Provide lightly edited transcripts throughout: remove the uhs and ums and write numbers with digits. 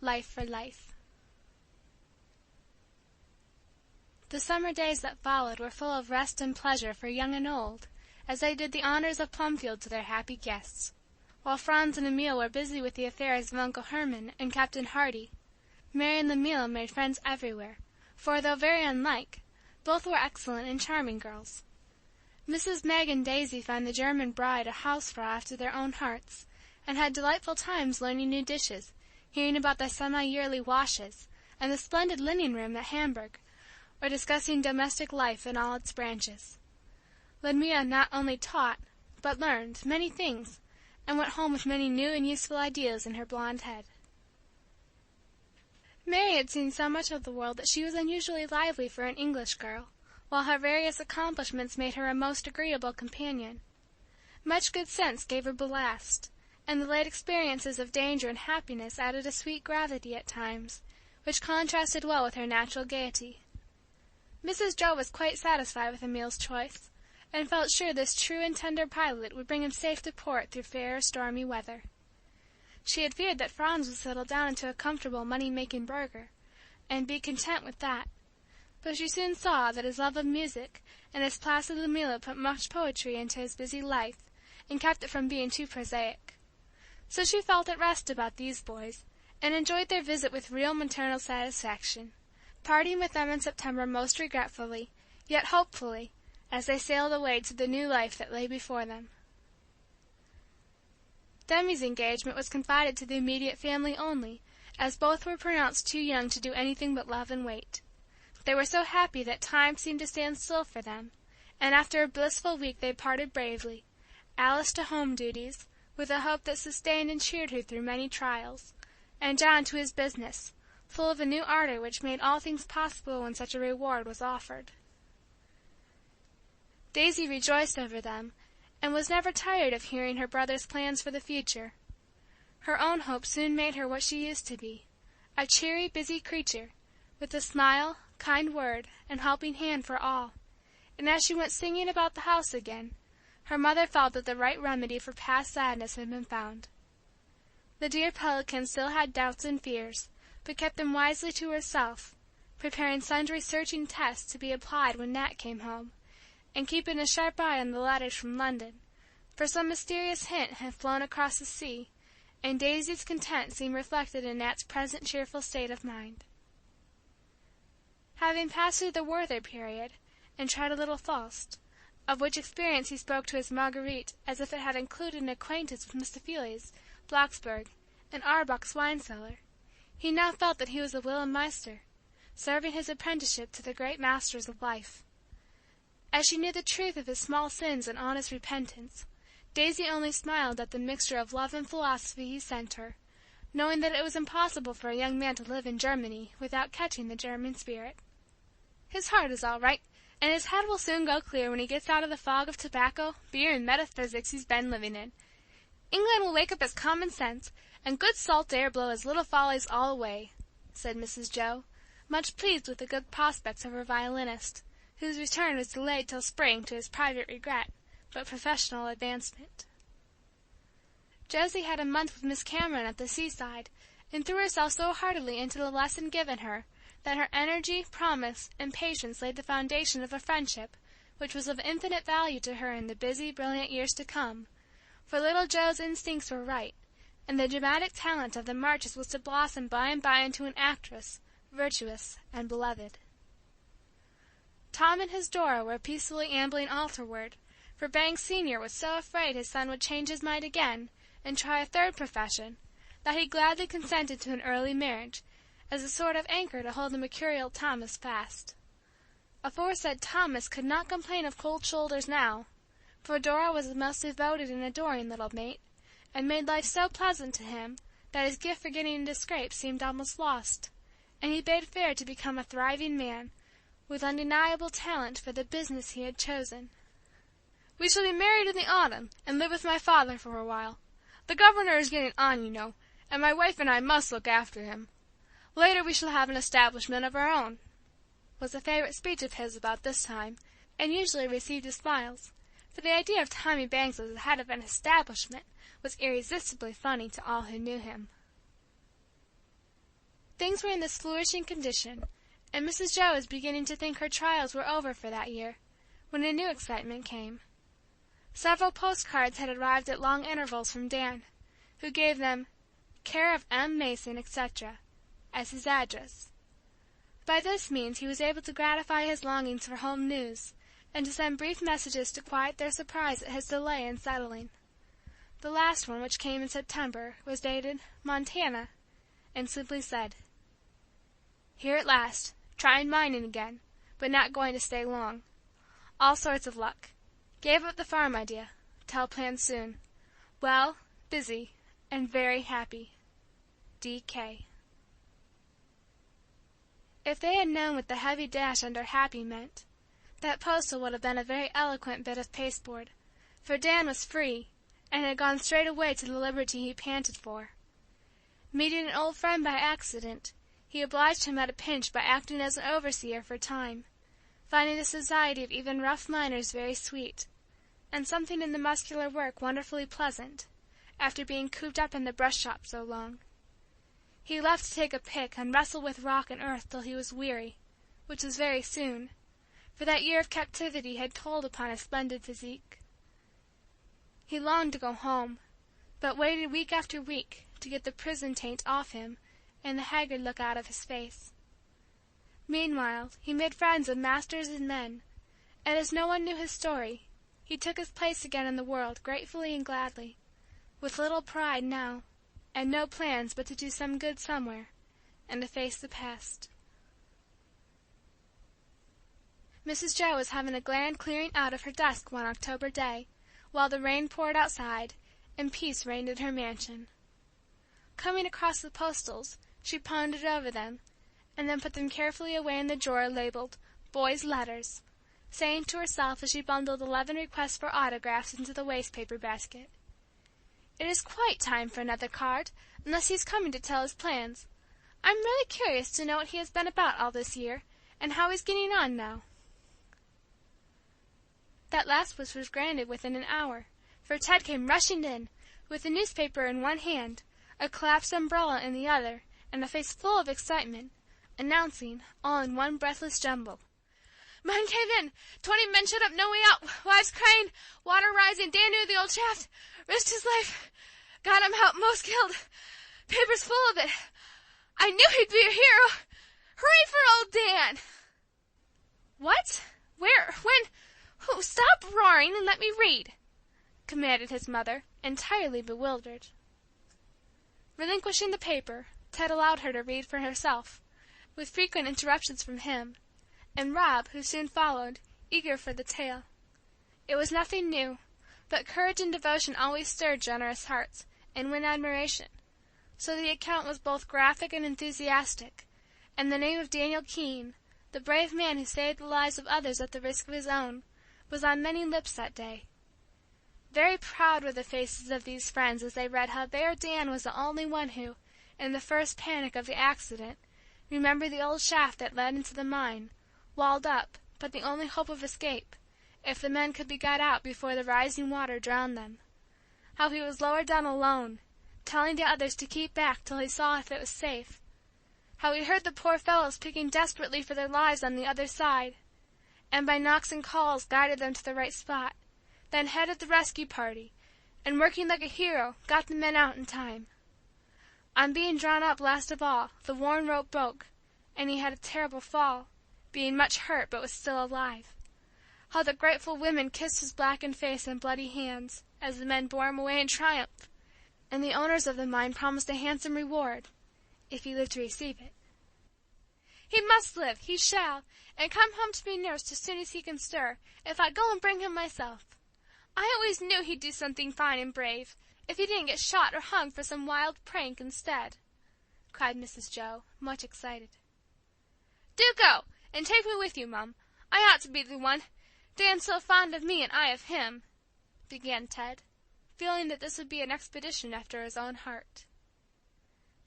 Life for Life. The summer days that followed were full of rest and pleasure for young and old, as they did the honors of Plumfield to their happy guests. While Franz and Emile were busy with the affairs of Uncle Herman and Captain Hardy, Mary and Lemuel made friends everywhere, for, though very unlike, both were excellent and charming girls. Mrs. Meg and Daisy found the German bride a housefrau after their own hearts, and had delightful times learning new dishes, hearing about the semi-yearly washes, and the splendid linen room at Hamburg, or discussing domestic life in all its branches. Lemuel not only taught, but learned, many things, and went home with many new and useful ideas in her blonde head. Mary had seen so much of the world that she was unusually lively for an English girl, while her various accomplishments made her a most agreeable companion. Much good sense gave her ballast, and the late experiences of danger and happiness added a sweet gravity at times, which contrasted well with her natural gaiety. Mrs. Joe was quite satisfied with Emile's choice, and felt sure this true and tender pilot would bring him safe to port through fair or stormy weather. She had feared that Franz would settle down into a comfortable money-making burgher, and be content with that, but she soon saw that his love of music and his placid Lemuel put much poetry into his busy life, and kept it from being too prosaic. So she felt at rest about these boys, and enjoyed their visit with real maternal satisfaction, parting with them in September most regretfully, yet hopefully, as they sailed away to the new life that lay before them. Demi's engagement was confided to the immediate family only, as both were pronounced too young to do anything but love and wait. They were so happy that time seemed to stand still for them, and after a blissful week they parted bravely, Alice to home duties, with a hope that sustained and cheered her through many trials, and John to his business, full of a new ardor which made all things possible when such a reward was offered. Daisy rejoiced over them, and was never tired of hearing her brother's plans for the future. Her own hope soon made her what she used to be, a cheery, busy creature, with a smile, kind word, and helping hand for all, and as she went singing about the house again, her mother felt that the right remedy for past sadness had been found. The dear Pelican still had doubts and fears, but kept them wisely to herself, preparing sundry searching tests to be applied when Nat came home, and keeping a sharp eye on the letters from London, for some mysterious hint had flown across the sea, and Daisy's content seemed reflected in Nat's present cheerful state of mind. Having passed through the Werther period, and tried a little Faust, of which experience he spoke to his Marguerite as if it had included an acquaintance with Mr. Felius, Blocksberg, and Auerbach's wine cellar, he now felt that he was a Wilhelm Meister, serving his apprenticeship to the great masters of life. As she knew the truth of his small sins and honest repentance, Daisy only smiled at the mixture of love and philosophy he sent her, knowing that it was impossible for a young man to live in Germany without catching the German spirit. His heart is all right, and his head will soon go clear when he gets out of the fog of tobacco, beer, and metaphysics he's been living in. England will wake up his common sense, and good salt air blow his little follies all away," said Mrs. Joe, much pleased with the good prospects of her violinist, whose return was delayed till spring to his private regret, but professional advancement. Josie had a month with Miss Cameron at the seaside, and threw herself so heartily into the lesson given her that her energy, promise, and patience laid the foundation of a friendship which was of infinite value to her in the busy, brilliant years to come, for little Joe's instincts were right, and the dramatic talent of the Marches was to blossom by and by into an actress, virtuous and beloved. Tom and his Dora were peacefully ambling altarward, for Banks Senior was so afraid his son would change his mind again and try a third profession, that he gladly consented to an early marriage, as a sort of anchor to hold the mercurial Thomas fast. Aforesaid Thomas could not complain of cold shoulders now, for Dora was a most devoted and adoring little mate, and made life so pleasant to him that his gift for getting into scrapes seemed almost lost, and he bade fair to become a thriving man, with undeniable talent for the business he had chosen. "We shall be married in the autumn, and live with my father for a while. The governor is getting on, you know, and my wife and I must look after him. Later we shall have an establishment of our own," was a favorite speech of his about this time, and usually received with smiles, for the idea of Tommy Banks as the head of an establishment was irresistibly funny to all who knew him. Things were in this flourishing condition, and Mrs. Joe was beginning to think her trials were over for that year, when a new excitement came. Several postcards had arrived at long intervals from Dan, who gave them "Care of M. Mason, etc." as his address. By this means he was able to gratify his longings for home news, and to send brief messages to quiet their surprise at his delay in settling. The last one, which came in September, was dated "Montana," and simply said: "Here at last, trying mining again, but not going to stay long. All sorts of luck. Gave up the farm idea. Tell plans soon. Well, busy, and very happy. D.K." If they had known what the heavy dash under "happy" meant, that postal would have been a very eloquent bit of pasteboard, for Dan was free, and had gone straight away to the liberty he panted for. Meeting an old friend by accident, he obliged him at a pinch by acting as an overseer for a time, finding the society of even rough miners very sweet, and something in the muscular work wonderfully pleasant, after being cooped up in the brush shop so long. He left to take a pick and wrestle with rock and earth till he was weary, which was very soon, for that year of captivity had told upon his splendid physique. He longed to go home, but waited week after week to get the prison taint off him and the haggard look out of his face. Meanwhile he made friends with masters and men, and as no one knew his story, he took his place again in the world gratefully and gladly, with little pride now, and no plans but to do some good somewhere, and to face the past. Mrs. Joe was having a grand clearing out of her desk one October day, while the rain poured outside, and peace reigned in her mansion. Coming across the postals, she pondered over them, and then put them carefully away in the drawer labeled "Boys' Letters," saying to herself as she bundled 11 requests for autographs into the wastepaper basket: "It is quite time for another card, unless he is coming to tell his plans. I'm really curious to know what he has been about all this year, and how he's getting on now." That last wish was granted within an hour, for Ted came rushing in, with a newspaper in one hand, a collapsed umbrella in the other, and a face full of excitement, announcing, all in one breathless jumble: "Mine cave in! 20 men shut up, no way out! Wives crying! Water rising! Dan knew the old shaft! Risked his life! Got him out! Most killed! Papers full of it! I knew he'd be a hero! Hooray for old Dan!" "What? Where? When? Who? Stop roaring and let me read!" commanded his mother, entirely bewildered. Relinquishing the paper, Ted allowed her to read for herself, with frequent interruptions from him, and Rob, who soon followed, eager for the tale. It was nothing new, but courage and devotion always stirred generous hearts, and win admiration, so the account was both graphic and enthusiastic, and the name of Daniel Keene, the brave man who saved the lives of others at the risk of his own, was on many lips that day. Very proud were the faces of these friends as they read how their Dan was the only one who, in the first panic of the accident, remembered the old shaft that led into the mine, walled up, but the only hope of escape, if the men could be got out before the rising water drowned them. How he was lowered down alone, telling the others to keep back till he saw if it was safe. How he heard the poor fellows picking desperately for their lives on the other side, and by knocks and calls guided them to the right spot, then headed the rescue party, and working like a hero, got the men out in time. On being drawn up last of all, the worn rope broke, and he had a terrible fall, being much hurt but was still alive. How the grateful women kissed his blackened face and bloody hands, as the men bore him away in triumph, and the owners of the mine promised a handsome reward, if he lived to receive it. "He must live, he shall, and come home to be nursed as soon as he can stir, if I go and bring him myself. I always knew he'd do something fine and brave, if he didn't get shot or hung for some wild prank instead," cried Mrs. Joe, much excited. "Do go, and take me with you, Mum. I ought to be the one. Dan's so fond of me and I of him," began Ted, feeling that this would be an expedition after his own heart.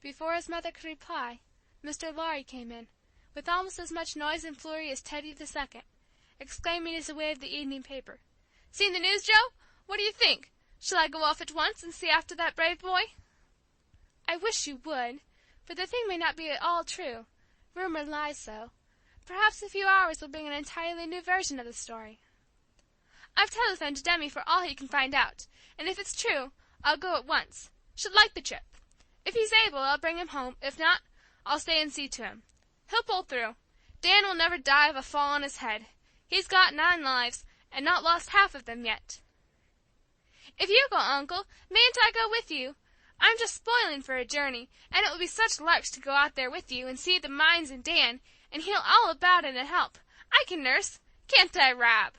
Before his mother could reply, Mr. Laurie came in, with almost as much noise and flurry as Teddy the second, exclaiming as he waved the evening paper: "Seen the news, Joe? What do you think? Shall I go off at once and see after that brave boy?" "I wish you would, but the thing may not be at all true. Rumor lies so. Perhaps a few hours will bring an entirely new version of the story. I've telephoned to Demi for all he can find out, and if it's true, I'll go at once. Should like the trip. If he's able, I'll bring him home. If not, I'll stay and see to him. He'll pull through. Dan will never die of a fall on his head. He's got 9 lives, and not lost half of them yet. If you go, Uncle, mayn't I go with you? I'm just spoiling for a journey, and it will be such larks to go out there with you and see the mines and Dan, and hear all about it and help. I can nurse. Can't I, Rob?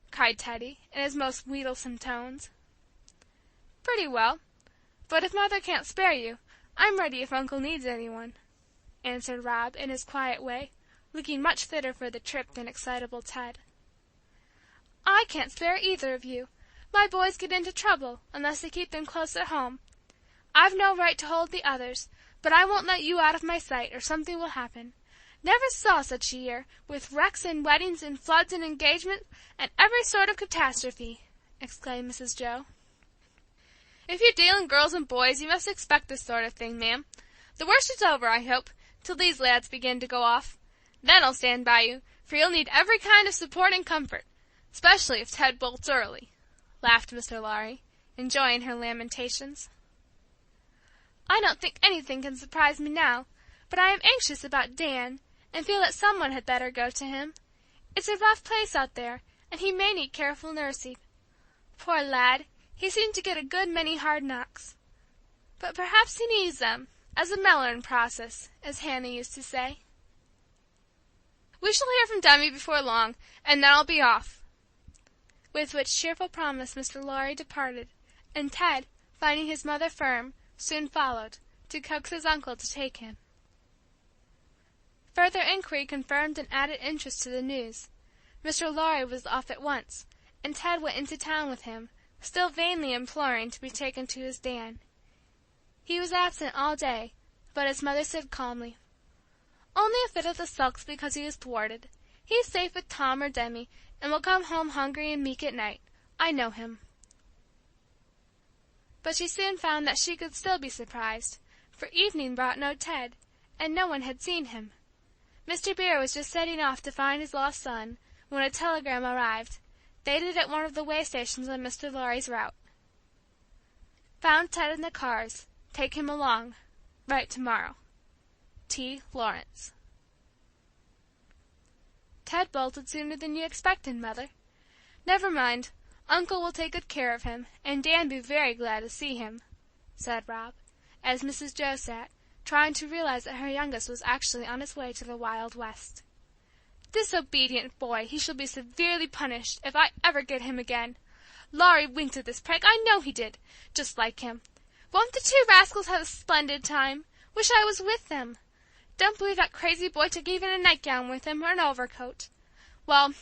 Cried Teddy, in his most wheedlesome tones. Pretty well. But if Mother can't spare you, I'm ready if Uncle needs anyone, answered Rob in his quiet way, looking much fitter for the trip than excitable Ted. I can't spare either of you. My boys get into trouble unless they keep them close at home. I've no right to hold the others, but I won't let you out of my sight, or something will happen. Never saw such a year, with wrecks and weddings and floods and engagements, and every sort of catastrophe, exclaimed Mrs. Joe. If you deal in girls and boys, you must expect this sort of thing, ma'am. The worst is over, I hope, till these lads begin to go off. Then I'll stand by you, for you'll need every kind of support and comfort, especially if Ted bolts early, laughed Mr. Lawry, enjoying her lamentations. I don't think anything can surprise me now, but I am anxious about Dan, and feel that someone had better go to him. It's a rough place out there, and he may need careful nursing. Poor lad, he seemed to get a good many hard knocks. But perhaps he needs them, as a mellowing process, as Hannah used to say. We shall hear from Demi before long, and then I'll be off. With which cheerful promise Mr. Lawry departed, and Ted, finding his mother firm, soon followed, to coax his uncle to take him. Further inquiry confirmed and added interest to the news. Mr. Lawry was off at once, and Ted went into town with him, still vainly imploring to be taken to his Dan. He was absent all day, but his mother said calmly, "Only a fit of the sulks because he was thwarted. He's safe with Tom or Demi, and will come home hungry and meek at night. I know him." But she soon found that she could still be surprised, for evening brought no Ted, and no one had seen him. Mr. Beer was just setting off to find his lost son, when a telegram arrived, dated at one of the way stations on Mr. Lawry's route. Found Ted in the cars. Take him along. Write tomorrow. T. Lawrence. Ted bolted sooner than you expected, Mother. Never mind. Uncle will take good care of him, and Dan be very glad to see him, said Rob, as Mrs. Joe sat, trying to realize that her youngest was actually on his way to the Wild West. Disobedient boy, he shall be severely punished, if I ever get him again. Lawry winked at this prank, I know he did, just like him. Won't the 2 rascals have a splendid time? Wish I was with them. Don't believe that crazy boy took even a nightgown with him, or an overcoat. Well,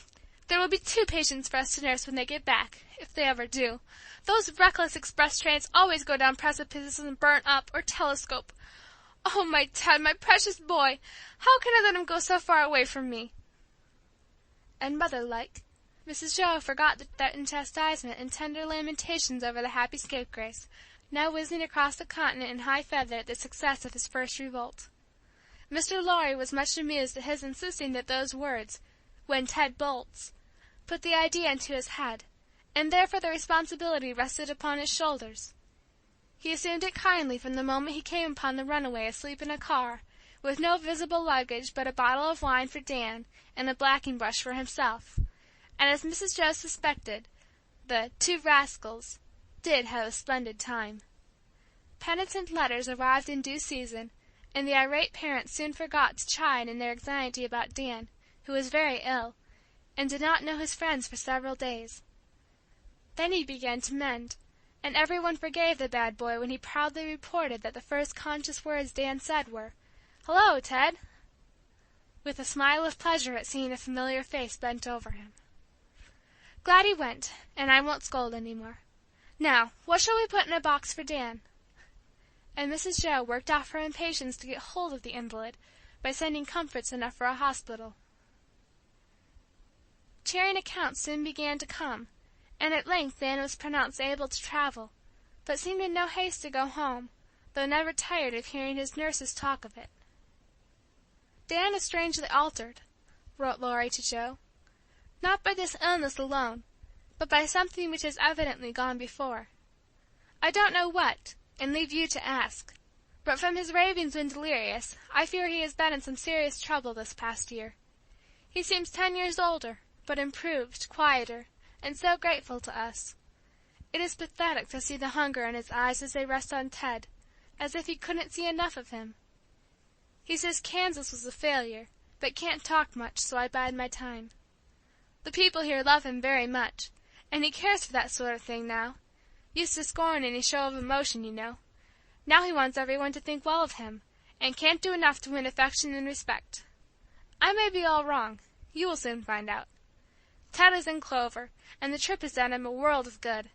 there will be 2 patients for us to nurse when they get back, if they ever do. Those reckless express trains always go down precipices and burn up, or telescope. Oh, my Ted, my precious boy! How can I let him go so far away from me? And mother-like, Mrs. Joe forgot the threatened chastisement in tender lamentations over the happy scapegrace, now whizzing across the continent in high feather at the success of his first revolt. Mr. Lawry was much amused at his insisting that those words, "when Ted bolts," put the idea into his head, and therefore the responsibility rested upon his shoulders. He assumed it kindly from the moment he came upon the runaway asleep in a car, with no visible luggage but a bottle of wine for Dan and a blacking brush for himself, and as Mrs. Joe suspected, the 2 rascals did have a splendid time. Penitent letters arrived in due season, and the irate parents soon forgot to chide in their anxiety about Dan, who was very ill, and did not know his friends for several days. Then he began to mend, and every one forgave the bad boy when he proudly reported that the first conscious words Dan said were, "Hello, Ted," with a smile of pleasure at seeing a familiar face bent over him. Glad he went, and I won't scold any more. Now, what shall we put in a box for Dan? And Mrs. Joe worked off her impatience to get hold of the invalid by sending comforts enough for a hospital. Cheering accounts soon began to come, and at length Dan was pronounced able to travel, but seemed in no haste to go home, though never tired of hearing his nurses talk of it. "Dan is strangely altered," wrote Laurie to Joe, "not by this illness alone, but by something which has evidently gone before. I don't know what, and leave you to ask, but from his ravings when delirious, I fear he has been in some serious trouble this past year. He seems 10 years older, but improved, quieter, and so grateful to us. It is pathetic to see the hunger in his eyes as they rest on Ted, as if he couldn't see enough of him. He says Kansas was a failure, but can't talk much, so I bide my time. The people here love him very much, and he cares for that sort of thing now. Used to scorn any show of emotion, you know. Now he wants everyone to think well of him, and can't do enough to win affection and respect. I may be all wrong. You will soon find out. Ted is in clover, and the trip has done him a world of good.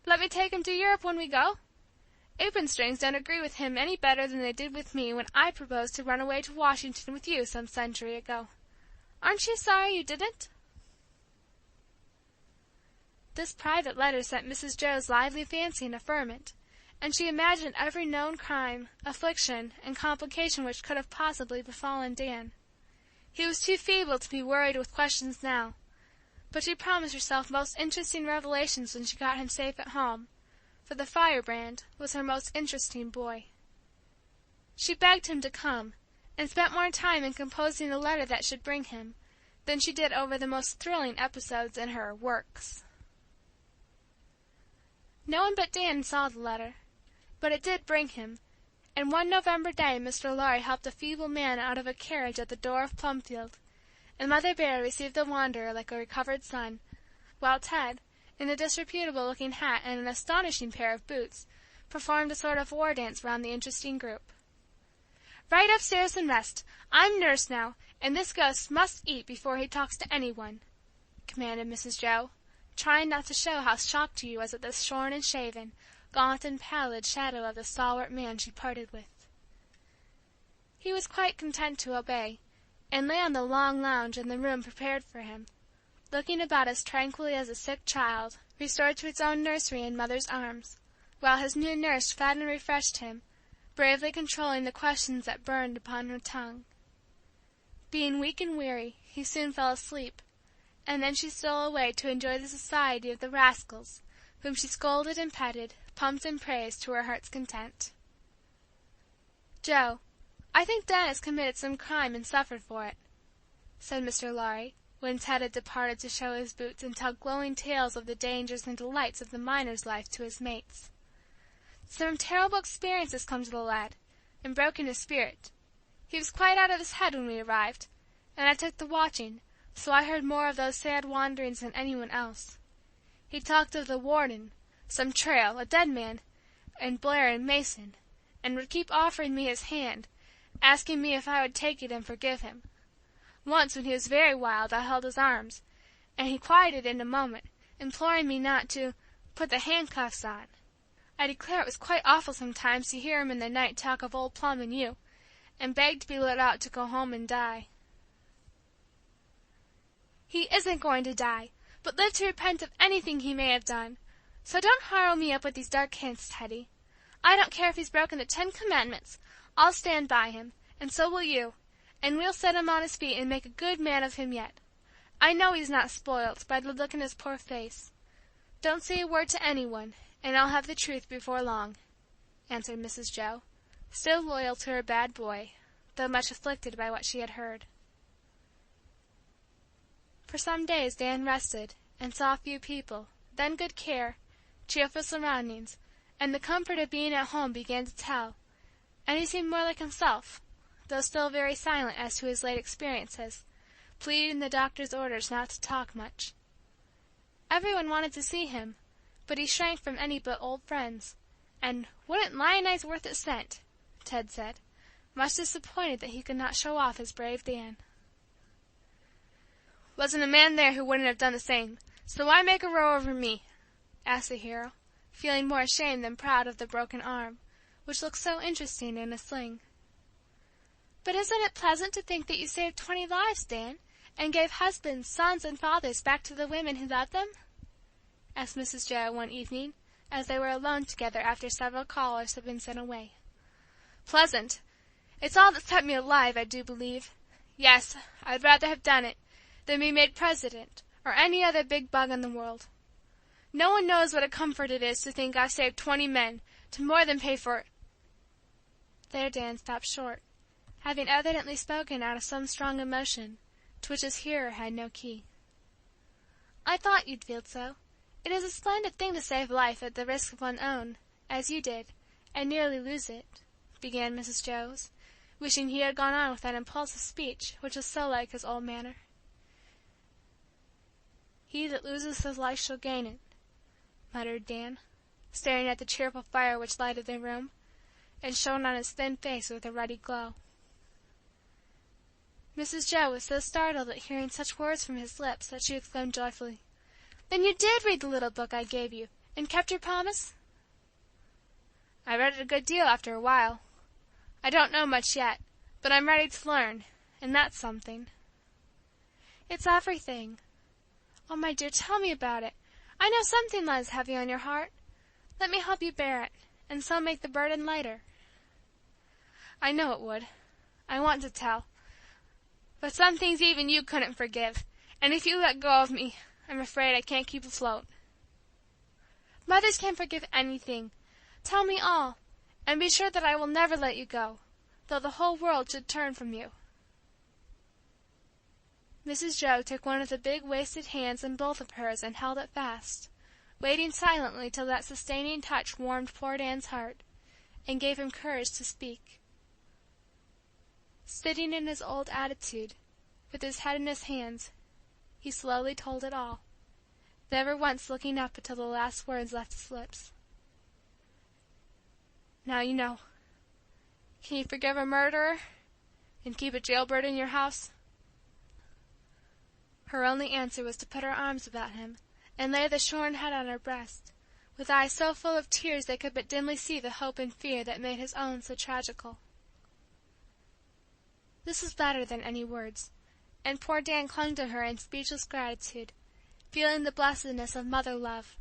Let me take him to Europe when we go? Apron strings don't agree with him any better than they did with me when I proposed to run away to Washington with you some century ago. Aren't you sorry you didn't?" This private letter sent Mrs. Joe's lively fancy in a ferment, and she imagined every known crime, affliction, and complication which could have possibly befallen Dan. He was too feeble to be worried with questions now, but she promised herself most interesting revelations when she got him safe at home, for the firebrand was her most interesting boy. She begged him to come, and spent more time in composing the letter that should bring him, than she did over the most thrilling episodes in her "Works." No one but Dan saw the letter, but it did bring him, and one November day Mr. Laurie helped a feeble man out of a carriage at the door of Plumfield, and Mother Bear received the wanderer like a recovered son, while Ted, in a disreputable-looking hat and an astonishing pair of boots, performed a sort of war dance round the interesting group. "Right upstairs and rest. I'm nurse now, and this ghost must eat before he talks to any one," commanded Mrs. Joe, trying not to show how shocked she was at the shorn and shaven, gaunt and pallid shadow of the stalwart man she parted with. He was quite content to obey, and lay on the long lounge in the room prepared for him, looking about as tranquilly as a sick child, restored to its own nursery in mother's arms, while his new nurse fed and refreshed him, bravely controlling the questions that burned upon her tongue. Being weak and weary, he soon fell asleep, and then she stole away to enjoy the society of the rascals, whom she scolded and petted, pumped and praised to her heart's content. "Joe, I think Dan has committed some crime and suffered for it," said Mr. Laurie, when Ted had departed to show his boots and tell glowing tales of the dangers and delights of the miner's life to his mates. "Some terrible experience has come to the lad, and broken his spirit. He was quite out of his head when we arrived, and I took the watching, so I heard more of those sad wanderings than anyone else. He talked of the warden, some trail, a dead man, and Blair and Mason, and would keep offering me his hand, asking me if I would take it and forgive him. Once, when he was very wild, I held his arms, and he quieted in a moment, imploring me not to put the handcuffs on. I declare it was quite awful sometimes to hear him in the night talk of old Plum and you, and beg to be let out to go home and die." "He isn't going to die, but live to repent of anything he may have done. So don't harrow me up with these dark hints, Teddy. I don't care if he's broken the 10 Commandments. I'll stand by him, and so will you, and we'll set him on his feet and make a good man of him yet. I know he's not spoilt by the look in his poor face. Don't say a word to anyone, and I'll have the truth before long," answered Mrs. Joe, still loyal to her bad boy, though much afflicted by what she had heard. For some days Dan rested, and saw few people, then good care, cheerful surroundings, and the comfort of being at home began to tell, and he seemed more like himself, though still very silent as to his late experiences, pleading the doctor's orders not to talk much. Everyone wanted to see him, but he shrank from any but old friends, and "wouldn't lionize worth its cent," Ted said, much disappointed that he could not show off his brave Dan. "Wasn't a man there who wouldn't have done the same, so why make a row over me?" asked the hero, feeling more ashamed than proud of the broken arm, which looked so interesting in a sling. "But isn't it pleasant to think that you saved 20 lives, Dan, and gave husbands, sons, and fathers back to the women who loved them?" asked Mrs. Joe one evening, as they were alone together after several callers had been sent away. Pleasant! It's all that's kept me alive, I do believe. Yes, I'd rather have done it than be made president, or any other big bug in the world. No one knows what a comfort it is to think I've saved 20 men, to more than pay for—" There Dan stopped short, having evidently spoken out of some strong emotion, to which his hearer had no key. "I thought you'd feel so. It is a splendid thing to save life at the risk of one's own, as you did, and nearly lose it," began Mrs. Joes, wishing he had gone on with that impulsive speech which was so like his old manner. "He that loses his life shall gain it," muttered Dan, staring at the cheerful fire which lighted the room, and shone on his thin face with a ruddy glow. Mrs. Joe was so startled at hearing such words from his lips that she exclaimed joyfully, "Then you did read the little book I gave you, and kept your promise?" "I read it a good deal after a while. I don't know much yet, but I'm ready to learn, and that's something." "It's everything. Oh, my dear, tell me about it. I know something lies heavy on your heart. Let me help you bear it, and so make the burden lighter." "I know it would. I want to tell. But some things even you couldn't forgive, and if you let go of me, I'm afraid I can't keep afloat." "Mothers can forgive anything. Tell me all, and be sure that I will never let you go, though the whole world should turn from you." Mrs. Joe took one of the big wasted hands in both of hers and held it fast, waiting silently till that sustaining touch warmed poor Dan's heart, and gave him courage to speak. Sitting in his old attitude, with his head in his hands, he slowly told it all, never once looking up until the last words left his lips. "Now you know. Can you forgive a murderer, and keep a jailbird in your house?" Her only answer was to put her arms about him, and lay the shorn head on her breast, with eyes so full of tears they could but dimly see the hope and fear that made his own so tragical. This was better than any words, and poor Dan clung to her in speechless gratitude, feeling the blessedness of mother love,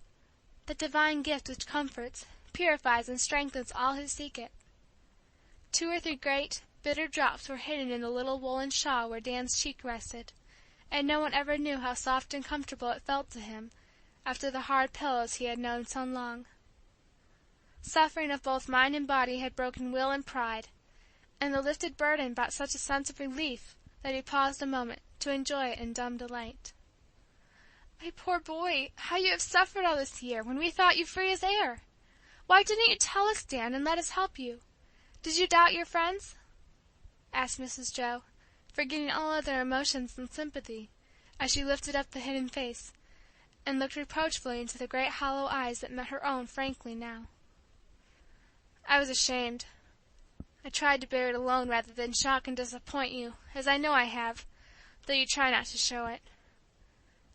that divine gift which comforts, purifies, and strengthens all who seek it. 2 or 3 great, bitter drops were hidden in the little woolen shawl where Dan's cheek rested, and no one ever knew how soft and comfortable it felt to him after the hard pillows he had known so long. Suffering of both mind and body had broken will and pride, and the lifted burden brought such a sense of relief that he paused a moment to enjoy it in dumb delight. "My poor boy, how you have suffered all this year, when we thought you free as air! Why didn't you tell us, Dan, and let us help you? Did you doubt your friends?" asked Mrs. Joe, forgetting all other emotions than sympathy, as she lifted up the hidden face, and looked reproachfully into the great hollow eyes that met her own frankly now. "I was ashamed. I tried to bear it alone rather than shock and disappoint you, as I know I have, though you try not to show it.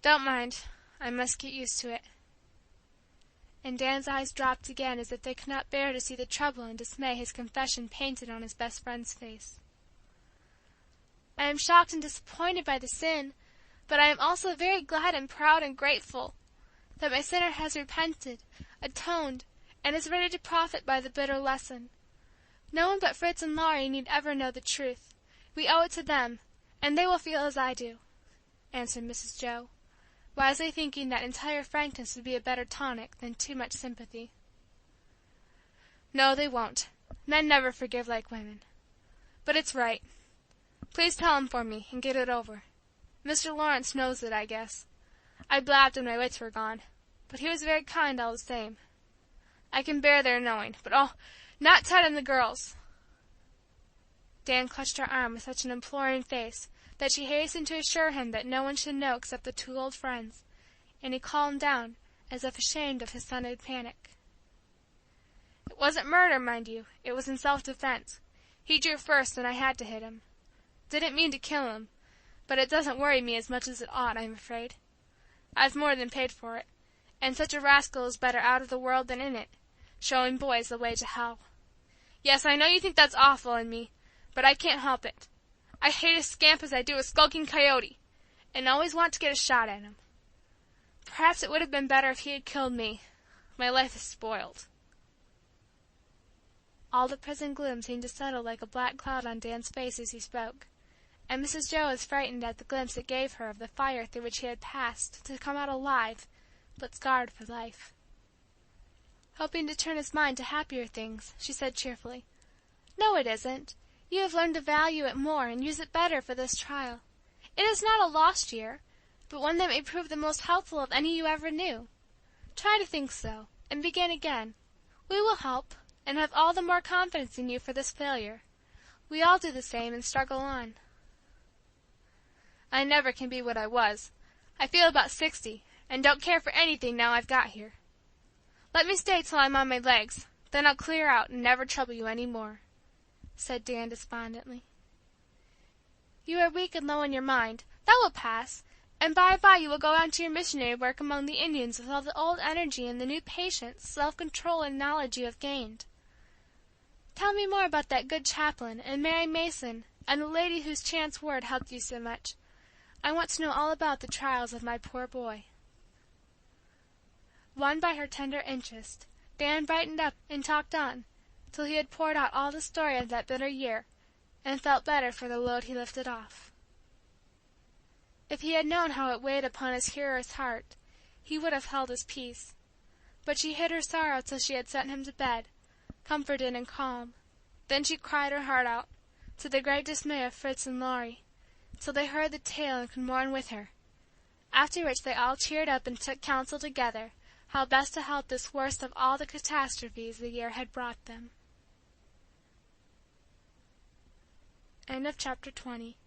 Don't mind, I must get used to it." And Dan's eyes dropped again as if they could not bear to see the trouble and dismay his confession painted on his best friend's face. "I am shocked and disappointed by the sin, but I am also very glad and proud and grateful that my sinner has repented, atoned, and is ready to profit by the bitter lesson. No one but Fritz and Laurie need ever know the truth. We owe it to them, and they will feel as I do," answered Mrs. Joe, wisely thinking that entire frankness would be a better tonic than too much sympathy. "No, they won't. Men never forgive like women. But it's right. Please tell him for me, and get it over. Mr. Lawrence knows it, I guess. I blabbed when my wits were gone, but he was very kind all the same. I can bear their knowing, but oh, not Ted and the girls!" Dan clutched her arm with such an imploring face that she hastened to assure him that no one should know except the 2 old friends, and he calmed down, as if ashamed of his sudden panic. "It wasn't murder, mind you, it was in self-defense. He drew first, and I had to hit him. Didn't mean to kill him, but it doesn't worry me as much as it ought, I'm afraid. I've more than paid for it, and such a rascal is better out of the world than in it, showing boys the way to hell. Yes, I know you think that's awful in me, but I can't help it. I hate a scamp as I do a skulking coyote, and always want to get a shot at him. Perhaps it would have been better if he had killed me. My life is spoiled." All the prison gloom seemed to settle like a black cloud on Dan's face as he spoke, and Mrs. Joe was frightened at the glimpse it gave her of the fire through which he had passed to come out alive, but scarred for life. Hoping to turn his mind to happier things, she said cheerfully, "No, it isn't. You have learned to value it more and use it better for this trial. It is not a lost year, but one that may prove the most helpful of any you ever knew. Try to think so, and begin again. We will help, and have all the more confidence in you for this failure. We all do the same and struggle on." "I never can be what I was. I feel about 60, and don't care for anything now I've got here. Let me stay till I'm on my legs, then I'll clear out and never trouble you any more," said Dan despondently. "You are weak and low in your mind. That will pass, and by and by you will go out to your missionary work among the Indians with all the old energy and the new patience, self control, and knowledge you have gained. Tell me more about that good chaplain, and Mary Mason, and the lady whose chance word helped you so much. I want to know all about the trials of my poor boy." Won by her tender interest, Dan brightened up and talked on, till he had poured out all the story of that bitter year, and felt better for the load he lifted off. If he had known how it weighed upon his hearer's heart, he would have held his peace; but she hid her sorrow till she had sent him to bed, comforted and calm; then she cried her heart out, to the great dismay of Fritz and Laurie, till they heard the tale and could mourn with her; after which they all cheered up and took counsel together how best to help this worst of all the catastrophes the year had brought them. End of chapter 20.